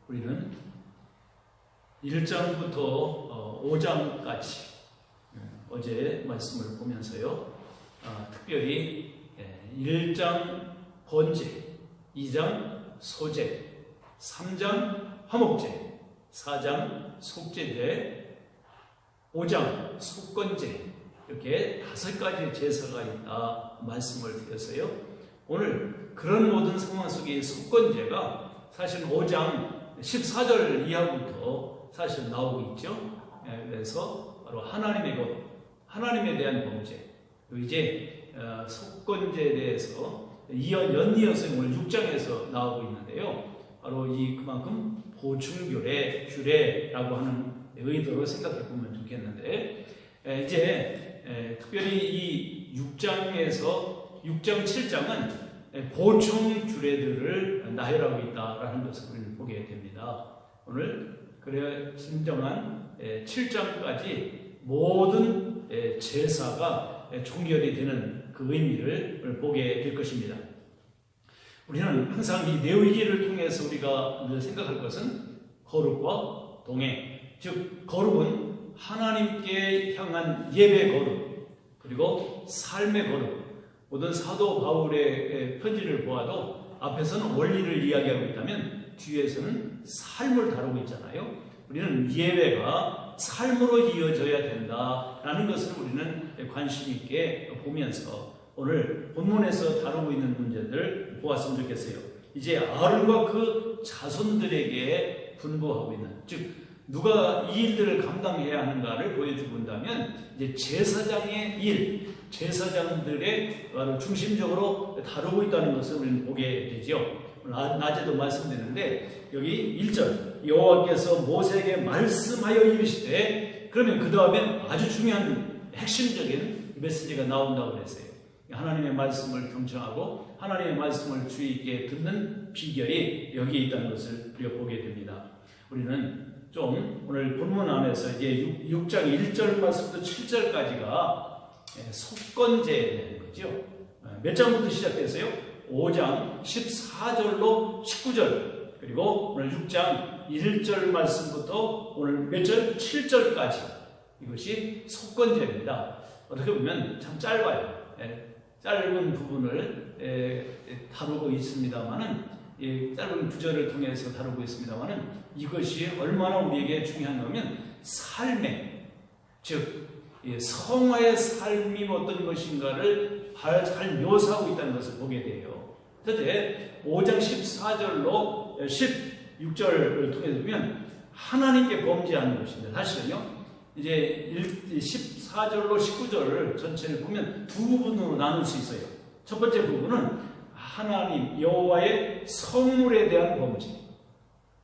우리는 1장부터 5장까지 어제 말씀을 보면서요, 특별히 1장 번제, 2장 소제, 3장 화목제, 4장 속제제, 5장 속건제, 이렇게 5가지 제사가 있다 말씀을 드렸어요. 오늘 그런 모든 상황 속의 속건제가 사실 5장 14절 이하부터 사실 나오고 있죠. 그래서 바로 하나님의 것, 하나님에 대한 범죄. 이제 속건제에 대해서 연이어서 오늘 6장에서 나오고 있는데요. 바로 그만큼 보충규례라고 하는 의도로 생각해 보면 좋겠는데, 이제 특별히 이 6장에서 6장 7장은 보충 규례들을 나열하고 있다라는 것을 우리는 보게 됩니다. 오늘 그래 진정한 7장까지 모든 제사가 종결이 되는 그 의미를 보게 될 것입니다. 우리는 항상 이 레위기를 통해서 우리가 늘 생각할 것은 거룩과 동행, 즉 거룩은 하나님께 향한 예배 거룩, 그리고 삶의 거룩. 모든 사도 바울의 편지를 보아도 앞에서는 원리를 이야기하고 있다면 뒤에서는 삶을 다루고 있잖아요. 우리는 예배가 삶으로 이어져야 된다라는 것을 우리는 관심 있게 보면서 오늘 본문에서 다루고 있는 문제들 보았으면 좋겠어요. 이제 아론과 그 자손들에게 분부하고 있는, 즉 누가 이 일들을 감당해야 하는가를 보여주고 온다면 이제 제사장의 일, 제사장들의 중심적으로 다루고 있다는 것을 우리는 보게 되죠. 낮에도 말씀드렸는데 여기 1절 여호와께서 모세에게 말씀하여 이르시되, 그러면 그 다음에 아주 중요한 핵심적인 메시지가 나온다고 그랬어요. 하나님의 말씀을 경청하고 하나님의 말씀을 주의 있게 듣는 비결이 여기에 있다는 것을 우리가 보게 됩니다. 우리는 좀 오늘 본문 안에서 이제 6장 1절 말씀부터 7절까지가 속건제에 대한 거죠. 몇 장부터 시작돼서요? 5장 14절로 19절, 그리고 오늘 6장 1절 말씀부터 오늘 몇 절? 7절까지 이것이 속건제입니다. 어떻게 보면 참 짧아요. 짧은 부분을 다루고 있습니다만은, 짧은 구절을 통해서 다루고 있습니다만은 이것이 얼마나 우리에게 중요한 거면 삶의, 즉 성화의 삶이 어떤 것인가를 잘 묘사하고 있다는 것을 보게 돼요. 첫째, 5장 14절로 16절을 통해서 보면 하나님께 범죄하는 것입니다. 사실은요, 이제 14절로 19절을 전체를 보면 두 부분으로 나눌 수 있어요. 첫 번째 부분은 하나님 여호와의 성물에 대한 범죄.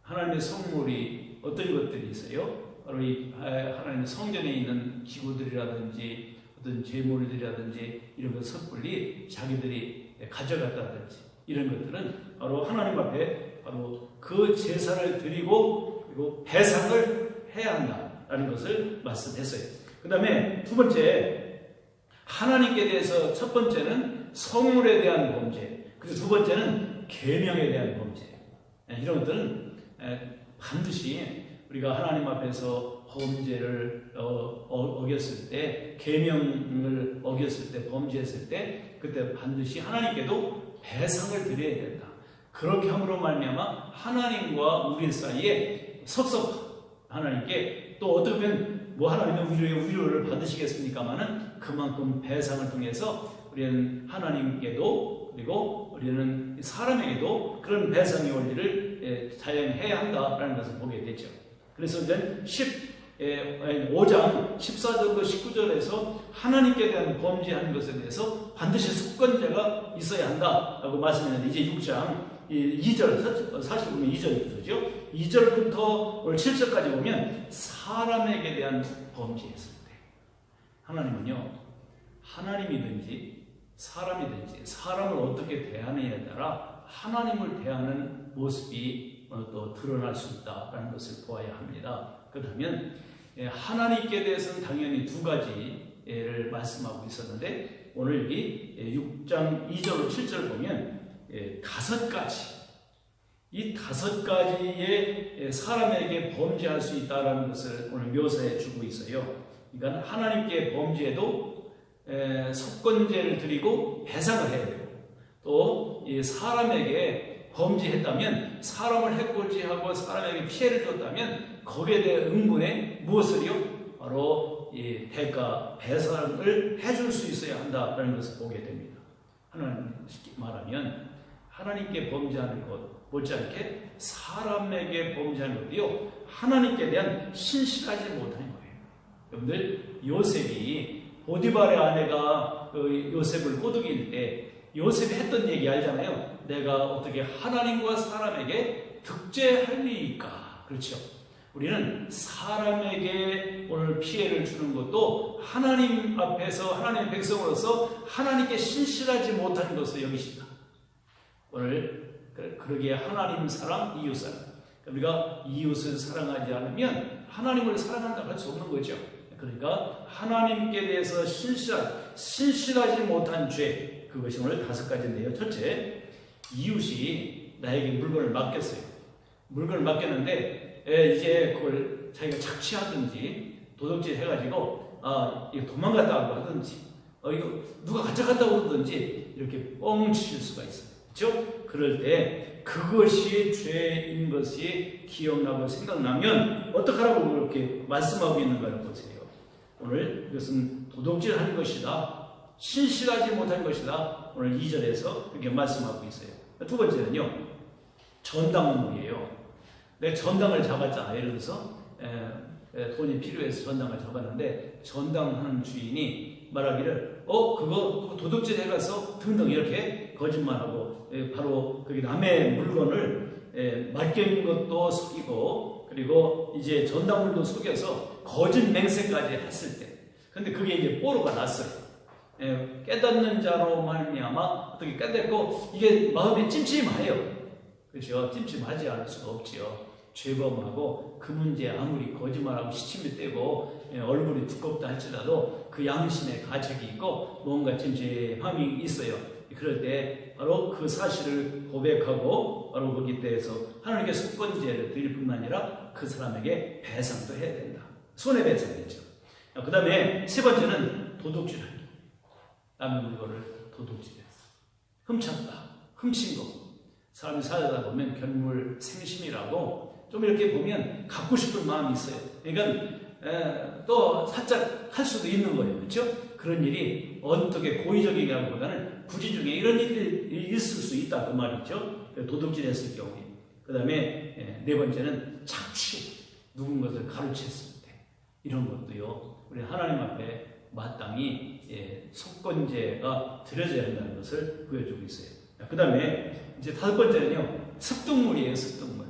하나님의 성물이 어떤 것들이 있어요? 바로 이 하나님의 성전에 있는 기구들이라든지 어떤 제물들이라든지 이런 것 섣불리 자기들이 가져갔다든지 이런 것들은 바로 하나님 앞에 바로 그 제사를 드리고 그리고 배상을 해야 한다라는 것을 말씀했어요. 그 다음에 두 번째, 하나님께 대해서 첫 번째는 성물에 대한 범죄, 그리고 두 번째는 계명에 대한 범죄. 이런 것들은 반드시 우리가 하나님 앞에서 범죄를 어겼을 때, 계명을 어겼을 때, 범죄했을 때, 그때 반드시 하나님께도 배상을 드려야 된다. 그렇게 함으로 말미암아 하나님과 우리 사이에 섭섭한 하나님께, 또 어떻게 보면 하나님은 위로를 받으시겠습니까마는 그만큼 배상을 통해서 우리는 하나님께도 그리고 우리는 사람에게도 그런 배상의 원리를 자행해야 한다라는 것을 보게 되죠. 그래서 이제 5장 14절로 19절에서 하나님께 대한 범죄하는 것에 대해서 반드시 속건제가 있어야 한다라고 말씀했는데, 이제 6장 2절, 사실 보면 2절부터죠. 2절부터 7절까지 보면 사람에게 대한 범죄였을 때 하나님은요, 하나님이든지 사람이든지 사람을 어떻게 대하느냐에 따라 하나님을 대하는 모습이 또 드러날 수 있다는 것을 보아야 합니다. 그렇다면 하나님께 대해서는 당연히 두 가지를 말씀하고 있었는데, 오늘 여기 6장 2절 7절 보면 5가지, 이 5가지의 사람에게 범죄할 수 있다는 것을 오늘 묘사해 주고 있어요. 그러니까 하나님께 범죄해도 속건제를 드리고 배상을 해야 돼요. 또 이 사람에게 범죄했다면, 사람을 해코지하고 사람에게 피해를 줬다면 거기에 대한 응분에 무엇을요? 바로 이 대가 배상을 해줄 수 있어야 한다라는 것을 보게 됩니다. 하나님 말하면 하나님께 범죄하는 것 못지않게 사람에게 범죄하는 것도요, 하나님께 대한 신실하지 못하는 거예요. 여러분들, 요셉이 포디발의 아내가 요셉을 꼬드길 때 요셉이 했던 얘기 알잖아요. 내가 어떻게 하나님과 사람에게 득죄할리까? 그렇죠. 우리는 사람에게 오늘 피해를 주는 것도 하나님 앞에서 하나님의 백성으로서 하나님께 신실하지 못하는 것을 여기십니다. 오늘 그러기에 하나님 사랑, 이웃 사랑. 우리가 이웃을 사랑하지 않으면 하나님을 사랑한다고 할 수 없는 거죠. 그러니까 하나님께 대해서 신실하지 못한 죄, 그것이 오늘 5가지인데요. 첫째, 이웃이 나에게 물건을 맡겼어요. 물건을 맡겼는데 이제 그걸 자기가 착취하든지 도둑질 해가지고 이거 도망갔다고 하든지 이거 누가 가져갔다고 그러든지 이렇게 뻥칠 수가 있어요. 그렇죠? 그럴 때 그것이 죄인 것이 기억나고 생각나면 어떡하라고 그렇게 말씀하고 있는가를 보세요. 오늘 이것은 도둑질하는 것이다, 신실하지 못한 것이다, 오늘 2절에서 그렇게 말씀하고 있어요. 두 번째는요, 전당물이에요. 내 전당을 잡았잖아. 예를 들어서 돈이 필요해서 전당을 잡았는데 전당하는 주인이 말하기를 그거 도둑질 해가서 등등 이렇게 거짓말하고 바로 그게 남의 물건을 맡긴 것도 속이고 그리고 이제 전당물도 속여서 거짓 맹세까지 했을 때, 근데 그게 이제 뽀로가 났어요. 깨닫는 자로 말미암아 어떻게 깨닫고 이게 마음이 찜찜해요. 그렇죠? 찜찜하지 않을 수가 없지요. 죄범하고 그 문제 아무리 거짓말하고 시침이 떼고 얼굴이 두껍다 할지라도 그 양심의 가책이 있고 뭔가 찜찜함이 있어요. 그럴 때 바로 그 사실을 고백하고 바로 거기에 대해서 하나님께 속건제를 드릴 뿐만 아니라 그 사람에게 배상도 해야 된다. 손해배상이죠. 그 다음에 세 번째는 도둑질하기. 남의 물건을 도둑질했어. 훔쳤다. 훔친 거. 사람이 살다 보면 견물 생심이라고 좀 이렇게 보면 갖고 싶은 마음이 있어요. 그러니까 또 살짝 할 수도 있는 거예요. 그렇죠? 그런 일이 어떻게 고의적이라기보다는 부지 중에 이런 일이 있을 수 있다. 그 말이죠. 도둑질 했을 경우에. 그 다음에 네 번째는 착취. 누군 것을 가르쳤을 때. 이런 것도요. 우리 하나님 앞에 마땅히 속건제가 드려져야 한다는 것을 보여주고 있어요. 그 다음에 이제 5번째는요. 습득물이에요. 습득물.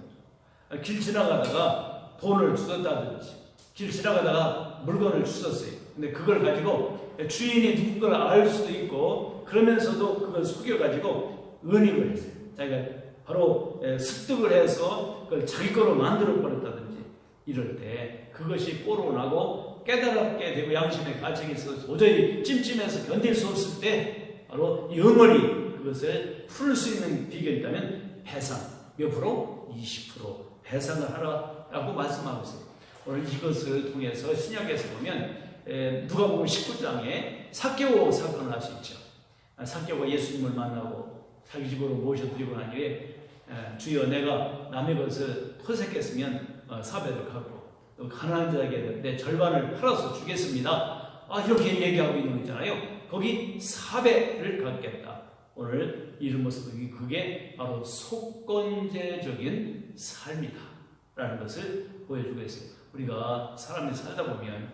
길 지나가다가 돈을 주웠다든지 길 지나가다가 물건을 주웠어요. 근데 그걸 가지고 주인이 누군가를 알 수도 있고 그러면서도 그걸 속여가지고 은닉을 했어요. 자기가 바로 습득을 해서 그걸 자기 거로 만들어 버렸다든지 이럴 때 그것이 뽀로 나고 깨달았게 되고 양심의 가책이 있어서 도저히 찜찜해서 견딜 수 없을 때 바로 이 응어리 그것을 풀 수 있는 비결이 있다면 배상. 몇 프로? 20% 배상을 하라라고 말씀하고 있어요. 오늘 이것을 통해서 신약에서 보면 누가복음 19장에 삭개오 사건을 할 수 있죠. 삭개오가 예수님을 만나고 자기 집으로 모셔드리고 난 후에 주여 내가 남의 것을 토색했으면 사배를 갚고 또 가난한 자에게 내 절반을 팔아서 주겠습니다. 이렇게 얘기하고 있는 거 있잖아요. 거기 사배를 갚겠다. 오늘 이런 모습 그게 바로 속건제적인 삶이다 라는 것을 보여주고 있어요. 우리가 사람이 살다 보면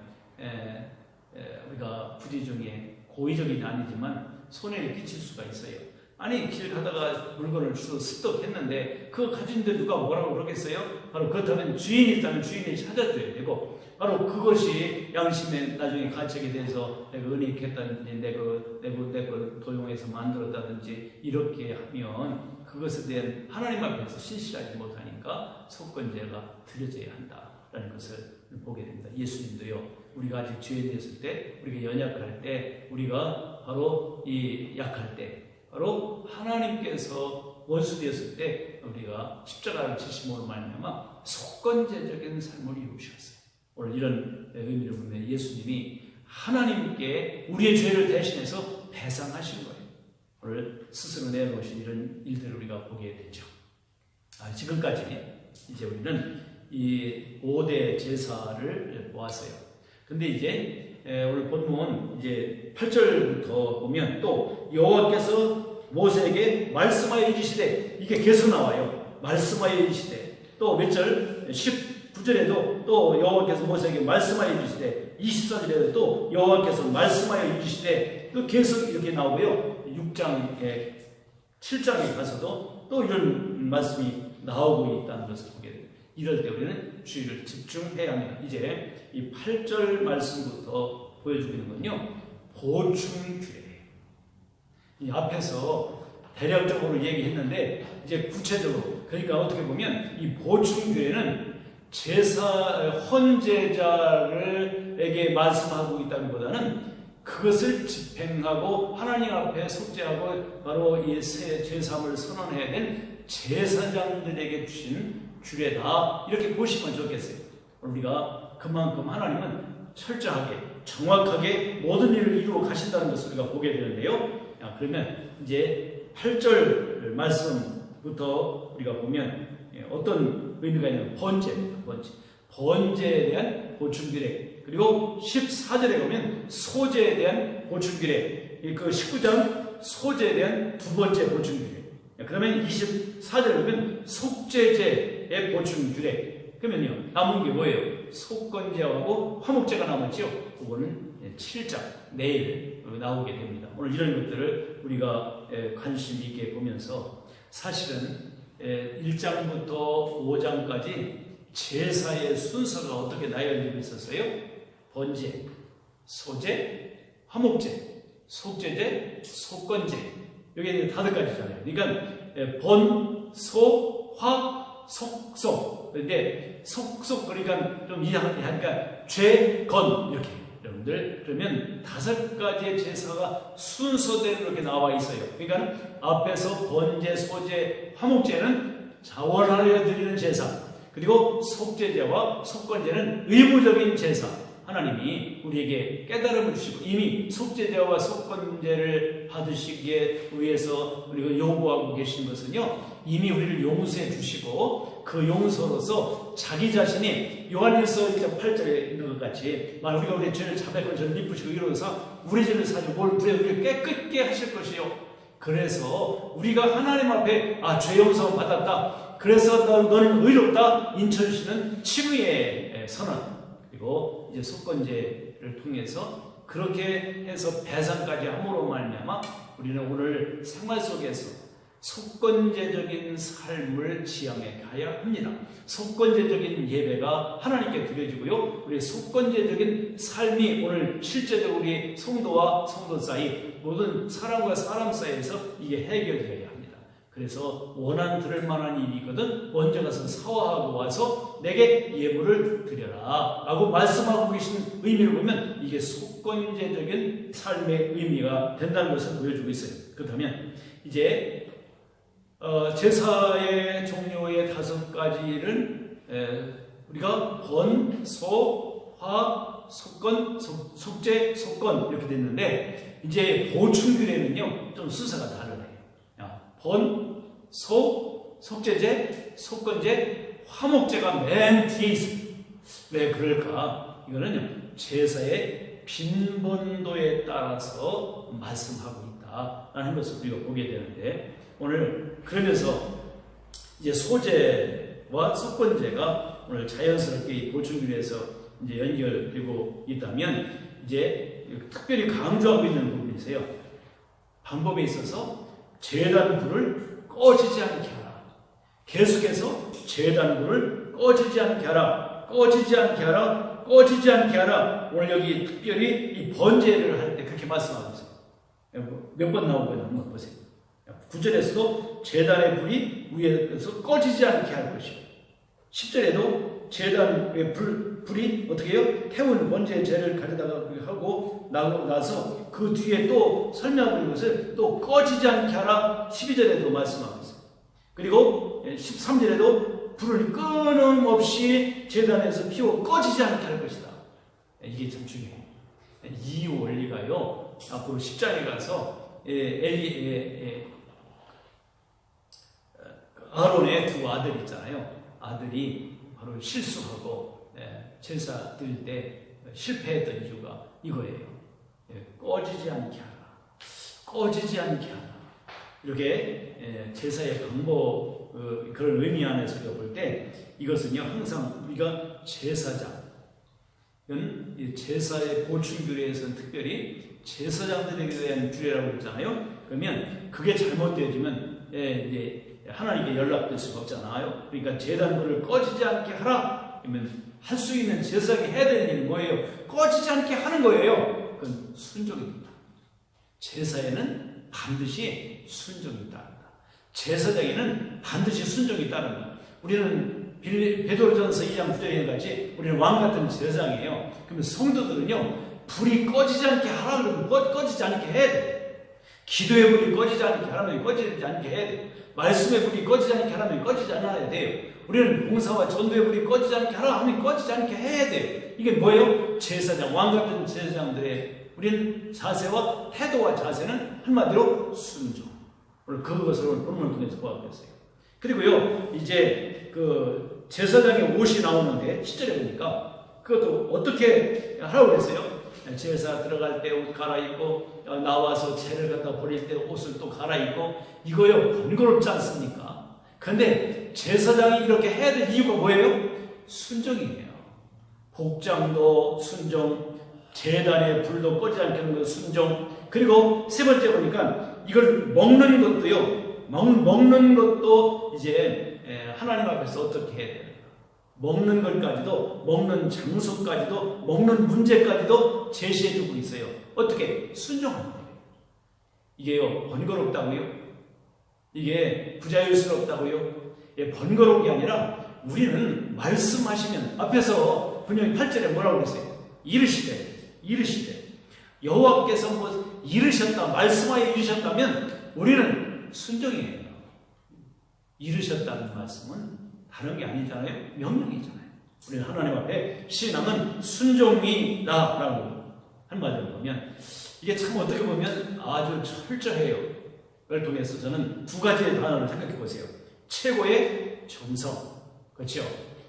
우리가 부지 중에 고의적인 아니지만 손해를 끼칠 수가 있어요. 아니 길 가다가 물건을 주워 습득했는데 그거 가진데 누가 뭐라고 그러겠어요? 바로 그렇다면 주인이 있다면 주인이 찾아줘야 되고 바로 그것이 양심의 나중에 가책에 대해서 내가 은닉했다든지 내가 도용해서 만들었다든지 이렇게 하면 그것에 대한 하나님 앞에서 신실하지 못하니까 속건제가 드려져야 한다라는 것을 보게 됩니다. 예수님도요. 우리가 아직 죄인이었을 때 우리가 연약할 때 우리가 바로 이 약할 때 바로 하나님께서 원수 되었을 때 때 우리가 십자가를 지심으로 말미암아 속건제적인 삶을 이루셨어요. 오늘 이런 의미를 보면 예수님이 하나님께 우리의 죄를 대신해서 배상하신 거예요. 오늘 스스로 내놓으신 이런 일들을 우리가 보게 되죠. 지금까지 이제 우리는 이 5대 제사를 보았어요. 근데 이제 오늘 본문 이제 8절부터 보면 또 여호와께서 모세에게 말씀하여 이르시되, 이게 계속 나와요. 말씀하여 이르시되, 또 몇 절 19절에도 또 여호와께서 모세에게 말씀하여 이르시되, 24절에도 또 여호와께서 말씀하여 이르시되, 또 계속 이렇게 나오고요. 6장 7장에 가서도 또 이런 말씀이 나오고 있다는 것을 보게 돼요. 이럴 때 우리는 주의를 집중해야 합니다. 이제 이 8절 말씀부터 보여주고 있는 건요, 보충규례예요. 이 앞에서 대략적으로 얘기했는데 이제 구체적으로, 그러니까 어떻게 보면 이 보충규례는 제사 헌제자에게 말씀하고 있다는 것보다는 그것을 집행하고 하나님 앞에 속죄하고 바로 이 제사함을 선언해야 된 제사장들에게 주신 규례다, 이렇게 보시면 좋겠어요. 우리가 그만큼 하나님은 철저하게 정확하게 모든 일을 이루어 가신다는 것을 우리가 보게 되는데요. 그러면 이제 8절 말씀부터 우리가 보면 어떤 의미가 있냐면 번제에 대한 보충규례, 그리고 14절에 보면 소제에 대한 보충규례, 그 19장 소제에 대한 두 번째 보충규례, 그러면 24절에 보면 속죄제의 보충규례. 그러면요, 남은 게 뭐예요? 속건제하고 화목제가 남았죠. 그거는 7장 내일 나오게 됩니다. 오늘 이런 것들을 우리가 관심 있게 보면서, 사실은 1장부터 5장까지 제사의 순서가 어떻게 나열되어 있었어요? 번제, 소제, 화목제, 속죄제, 속건제. 여기 5가지잖아요. 그러니까 번, 소, 화, 속소. 그런데 속소, 그러니까 좀 이해하니까 죄, 건, 이렇게. 여러분들, 그러면 5가지의 제사가 순서대로 이렇게 나와 있어요. 그러니까 앞에서 번제, 소제, 화목제는 자원하려 드리는 제사, 그리고 속죄제와 속건제는 의무적인 제사. 하나님이 우리에게 깨달음을 주시고 이미 속죄제와 속건제를 받으시기에 위해서 우리가 요구하고 계신 것은요, 이미 우리를 용서해 주시고 그 용서로서 자기 자신이 요한일서 8절에 있는 것 같이 우리가 우리의 죄를 자백하고 저를 미쁘시고 이러면서 우리 죄를 사주고 우리를 깨끗게 하실 것이요, 그래서 우리가 하나님 앞에 죄 용서 받았다, 그래서 너는 의롭다 인쳐주시는 칭의의 선언, 그리고 이제 속건제를 통해서 그렇게 해서 배상까지 함으로 말미암아 우리는 오늘 생활 속에서 속건제적인 삶을 지향해 가야 합니다. 속건제적인 예배가 하나님께 드려지고요, 우리 속건제적인 삶이 오늘 실제적으로 우리 성도와 성도 사이, 모든 사람과 사람 사이에서 이게 해결되어야 합니다. 그래서 원한 들을 만한 일이 있거든 먼저 가서 사화하고 와서 내게 예물을 드려라 라고 말씀하고 계신 의미를 보면 이게 속건제적인 삶의 의미가 된다는 것을 보여주고 있어요. 그렇다면 이제 제사의 종류의 5가지를 우리가 번, 소, 화, 속건, 속죄, 속건 이렇게 됐는데, 이제 보충규례는요 좀 순서가 다르네요. 번, 소, 속죄제, 속건제, 화목제가 맨 뒤에 있습니다. 왜 그럴까? 이거는요, 제사의 빈번도에 따라서 말씀하고 있다라는 것을 우리가 보게 되는데, 오늘 그러면서 이제 소제와 속건제가 오늘 자연스럽게 보충규례에서 이제 연결되고 있다면, 이제 특별히 강조하고 있는 부분이세요. 방법에 있어서 제단불을 꺼지지 않게 하라. 계속해서 제단불을 꺼지지 않게 하라. 꺼지지 않게 하라. 꺼지지 않게 하라. 오늘 여기 특별히 이 번제를 할 때 그렇게 말씀하고 있어요. 몇 번 나온 거예요? 한번 보세요. 9절에서도 제단의 불이 위에서 꺼지지 않게 할 것이고, 10절에도 제단의 불이 어떻게 해요? 태운 번제의 죄를 가져다가 하고 나서 그 뒤에 또 설명하는 것을 또 꺼지지 않게 하라 12절에도 말씀하고 있어요. 그리고 13절에도 불을 끊임없이 제단에서 피워 꺼지지 않게 할 것이다. 이게 참 중요해요. 이 원리가요, 앞으로 10장에 가서 아론의 두 아들 있잖아요. 아들이 바로 실수하고 제사 드릴 때 실패했던 이유가 이거예요. 꺼지지 않게 하라. 꺼지지 않게 하라. 이렇게 제사의 방법, 그런 의미 안에서 볼 때 이것은요, 항상 우리가 제사장은 제사의 보충 규례에서는 특별히 제사장들에게 대한 규례라고 했잖아요. 그러면 그게 잘못되어지면 이제 하나님께 연락될 수가 없잖아요. 그러니까 제단불을 꺼지지 않게 하라. 그러면 할 수 있는 제사장이 해야 되는 일은 뭐예요? 꺼지지 않게 하는 거예요. 그건 순종입니다. 제사에는 반드시 순종이 따른다. 제사장에는 반드시 순종이 따른다. 우리는 베드로전서 2장 9절에 같이 우리는 왕같은 제사장이에요. 그러면 성도들은요, 불이 꺼지지 않게 하라 그러면 꺼지지 않게 해야 돼. 기도의 불이 꺼지지 않게 하라면 꺼지지 않게 해야 돼. 말씀의 불이 꺼지지 않게 하라면 꺼지지 않아야 돼요. 우리는 봉사와 전도의 불이 꺼지지 않게 하라 하면 꺼지지 않게 해야 돼요. 이게 뭐예요? 제사장, 왕같은 제사장들의 우리는 자세와 태도와 자세는 한마디로 순종. 오늘 그것을 본문을 통해서 보았겠어요. 그리고요, 이제 그 제사장의 옷이 나오는데 10절에 보니까 그것도 어떻게 하라고 그랬어요? 제사 들어갈 때 옷 갈아입고 나와서 재를 갖다 버릴 때 옷을 또 갈아입고 이거요, 번거롭지 않습니까? 그런데 제사장이 이렇게 해야 될 이유가 뭐예요? 순종이에요. 복장도 순종, 제단에 불도 꺼지지 않게 하는 것 순종. 그리고 세 번째 보니까 이걸 먹는 것도요, 먹는 것도 이제 하나님 앞에서 어떻게 해야 돼요? 먹는 것까지도, 먹는 장소까지도, 먹는 문제까지도 제시해 주고 있어요. 어떻게? 순종하는 거예요. 이게요, 번거롭다고요? 이게 부자유스럽다고요? 번거로운 게 아니라 우리는 말씀하시면, 앞에서 분명히 8절에 뭐라고 그랬어요? 이르시되 여호와께서 뭐 이르셨다, 말씀하여 이르셨다면 우리는 순종이에요. 이르셨다는 말씀은 다른 게 아니잖아요. 명령이잖아요. 우리는 하나님 앞에 신앙은 순종이다라고 한마디로 보면 이게 참 어떻게 보면 아주 철저해요. 그걸 통해서 저는 두 가지의 단어를 생각해 보세요. 최고의 정성, 그렇죠?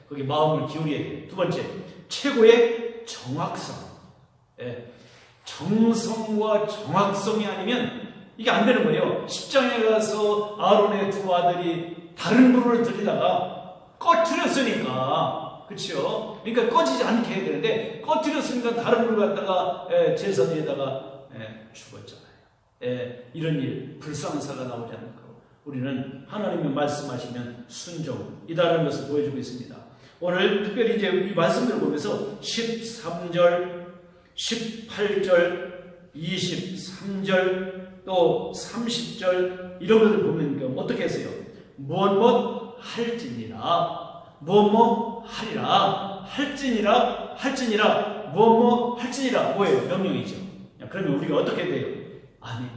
거기 마음을 기울여야 돼요. 두 번째, 최고의 정확성. 정성과 정확성이 아니면 이게 안 되는 거예요. 10장에 가서 아론의 두 아들이 다른 불을 들이다가 꺼트렸으니까, 그렇죠? 그러니까 꺼지지 않게 해야 되는데 꺼트렸으니까 다른 불 갖다가 제사 뒤에다가 죽었잖아요. 이런 일, 불상사가 나오지 않고 우리는 하나님이 말씀하시면 순종이다라는 것을 보여주고 있습니다. 오늘 특별히 이제 이 말씀들을 보면서 13절, 18절, 23절, 또 30절 이런 것을 보면 어떻게 했어요? 무엇 할지니라, 무엇 하리라, 할지니라, 무엇 할지니라. 뭐예요? 명령이죠. 그러면 우리가 어떻게 돼요? 아멘.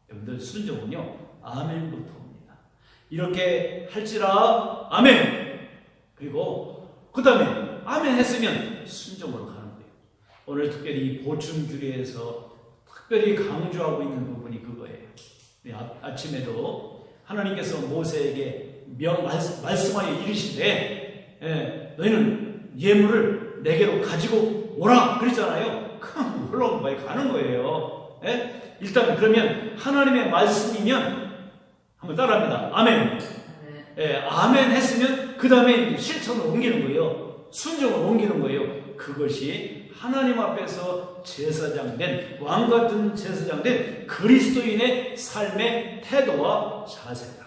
여러분들 순종은요, 아멘부터 옵니다. 이렇게 할지라, 아멘. 그리고 그 다음에 아멘 했으면 순종으로 가는 거예요. 오늘 특별히 이 보충 규례에서 특별히 강조하고 있는 부분이 그거예요. 아침에도 하나님께서 모세에게 말씀하여 이르시되 너희는 예물을 내게로 가지고 오라 그랬잖아요. 그럼 올라온 거에 가는 거예요. 일단 그러면 하나님의 말씀이면 한번 따라합니다. 아멘. 아멘 했으면 그 다음에 실천을 옮기는 거예요. 순종을 옮기는 거예요. 그것이 하나님 앞에서 제사장된, 왕같은 제사장된 그리스도인의 삶의 태도와 자세다.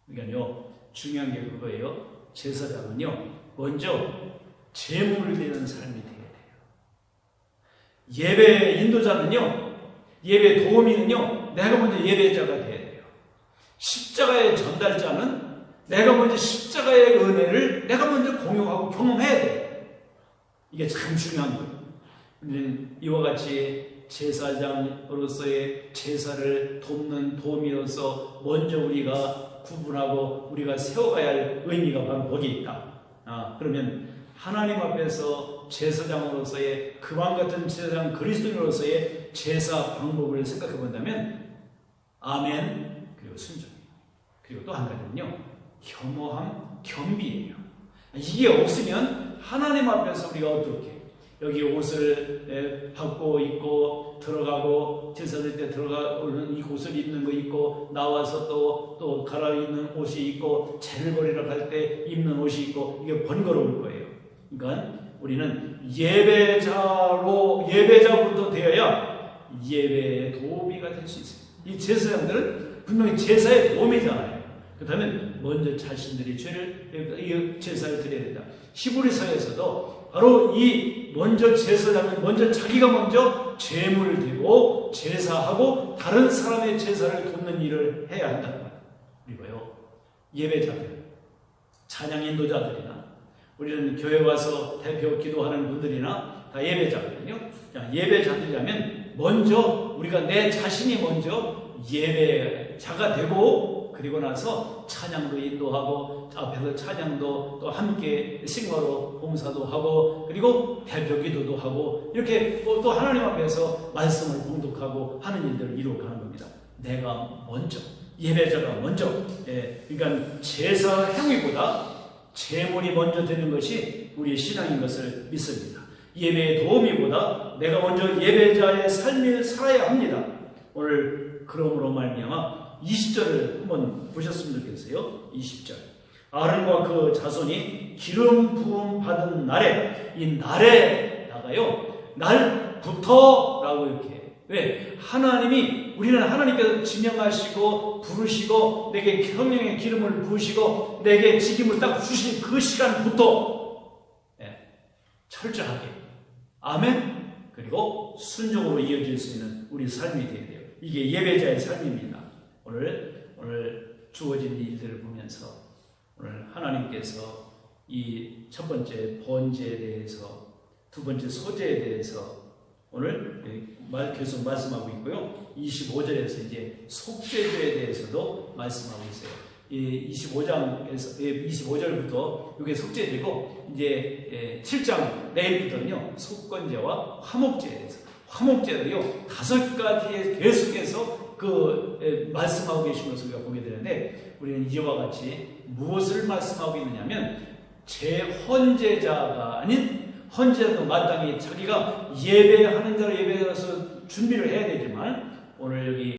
그러니까요, 중요한 게 그거예요. 제사장은요, 먼저 제물을 드리는 삶이 돼야 돼요. 예배 인도자는요, 예배 도우미는요, 내가 먼저 예배자가 돼야 돼요. 십자가의 전달자는 내가 먼저 십자가의 은혜를 내가 먼저 공유하고 경험해야 돼요. 이게 참 중요한 거예요. 우리는 이와 같이 제사장으로서의 제사를 돕는 도우미로서 먼저 우리가 구분하고 우리가 세워가야 할 의미가 바로 거기에 있다. 그러면 하나님 앞에서 제사장으로서의 그와 같은 제사장 그리스도인으로서의 제사 방법을 생각해 본다면 아멘 그리고 순종이에요. 그리고 또 한 가지는요, 겸허함, 겸비예요. 이게 없으면 하나님 앞에서 우리가 어떻게 여기 옷을 받고 입고 들어가고 제사드릴 때 들어가는 이 옷을 입는 거 입고 나와서 또 갈아입는 옷이 있고 재를 버리러 갈 때 입는 옷이 있고 이게 번거로울 거예요. 그러니까 우리는 예배자부터 되어야 예배의 도우미가 될 수 있어요. 이 제사장들은 분명히 제사의 도우미잖아요. 그렇다면 먼저 자신들이 제사를 드려야 된다. 히브리서에서도 바로 이 먼저 제사장은 먼저 자기가 먼저 제물을 드리고 제사하고 다른 사람의 제사를 돕는 일을 해야 한다는 거예요. 그리고요, 예배자들, 찬양 인도자들이나 우리는 교회 와서 대표 기도하는 분들이나 다 예배자거든요. 예배자들이라면 먼저 우리가 내 자신이 먼저 예배자가 되고 그리고 나서 찬양도 인도하고 앞에서 찬양도 또 함께 싱어로 봉사도 하고 그리고 대표 기도도 하고 이렇게 또 하나님 앞에서 말씀을 봉독하고 하는 일들을 이루어가는 겁니다. 내가 먼저, 예배자가 먼저, 그러니까 제사 행위보다 제물이 먼저 되는 것이 우리의 신앙인 것을 믿습니다. 예배의 도우미보다 내가 먼저 예배자의 삶을 살아야 합니다. 오늘 그러므로 말미암아 20절을 한번 보셨으면 좋겠어요. 20절. 아론과 그 자손이 기름 부음 받은 날에, 이 날에다가요, 날부터 라고 이렇게. 왜? 우리는 하나님께서 지명하시고 부르시고 내게 성령의 기름을 부으시고 내게 직임을 딱 주신 그 시간부터 철저하게 아멘 그리고 순종으로 이어질 수 있는 우리 삶이 되어야 돼요. 이게 예배자의 삶입니다. 오늘 주어진 일들을 보면서 오늘 하나님께서 이 첫 번째 번제에 대해서 두 번째 소제에 대해서 오늘 계속 말씀하고 있고요. 25절에서 이제 속죄죄에 대해서도 말씀하고 있어요. 이 25절부터 이게 속죄죄고 이제 7장 내일부터는요 속건제와 화목제에 대해서 화목제도요 5가지에 계속해서 말씀하고 계신 것을 우리가 보게 되는데 우리는 이와 같이 무엇을 말씀하고 있느냐면 제헌제자가 아닌 헌제도 마땅히 자기가 예배하는 자로 예배해서 준비를 해야 되지만 오늘 여기